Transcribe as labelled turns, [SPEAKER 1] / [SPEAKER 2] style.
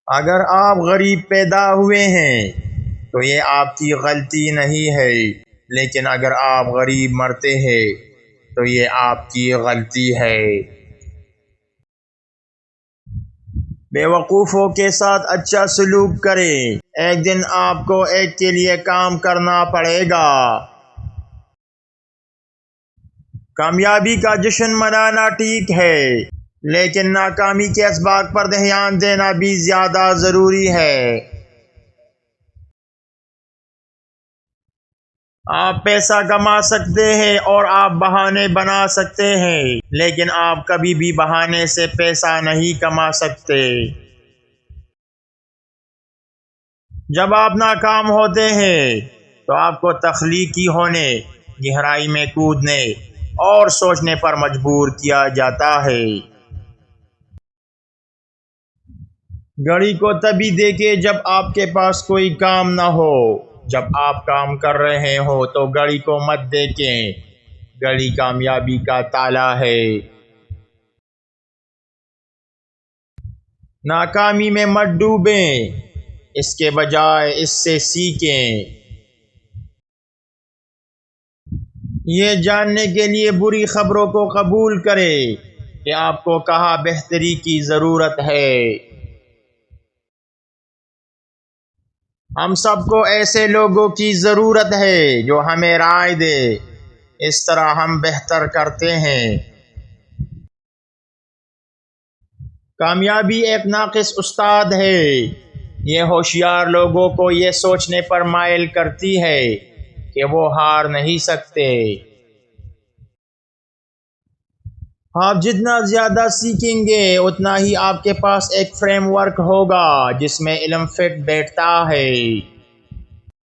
[SPEAKER 1] اگر آپ غریب پیدا ہوئے ہیں تو یہ آپ کی غلطی نہیں ہے، لیکن اگر آپ غریب مرتے ہیں تو یہ آپ کی غلطی ہے۔ بے وقوفوں کے ساتھ اچھا سلوک کریں، ایک دن آپ کو ایک کے لیے کام کرنا پڑے گا۔ کامیابی کا جشن منانا ٹھیک ہے، لیکن ناکامی کے اسباب پر دھیان دینا بھی زیادہ ضروری ہے۔ آپ پیسہ کما سکتے ہیں اور آپ بہانے بنا سکتے ہیں، لیکن آپ کبھی بھی بہانے سے پیسہ نہیں کما سکتے۔ جب آپ ناکام ہوتے ہیں تو آپ کو تخلیقی ہونے، گہرائی میں کودنے اور سوچنے پر مجبور کیا جاتا ہے۔ گھڑی کو تبھی دیکھیں جب آپ کے پاس کوئی کام نہ ہو۔ جب آپ کام کر رہے ہو تو گھڑی کو مت دیکھیں، گھڑی کامیابی کا تالا ہے۔ ناکامی میں مت ڈوبیں، اس کے بجائے اس سے سیکھیں۔ یہ جاننے کے لیے بری خبروں کو قبول کریں کہ آپ کو کہاں بہتری کی ضرورت ہے۔ ہم سب کو ایسے لوگوں کی ضرورت ہے جو ہمیں رائے دیں، اس طرح ہم بہتر کرتے ہیں۔ کامیابی ایک ناقص استاد ہے، یہ ہوشیار لوگوں کو یہ سوچنے پر مائل کرتی ہے کہ وہ ہار نہیں سکتے۔ آپ جتنا زیادہ سیکھیں گے اتنا ہی آپ کے پاس ایک فریم ورک ہوگا جس میں علم فٹ بیٹھتا ہے۔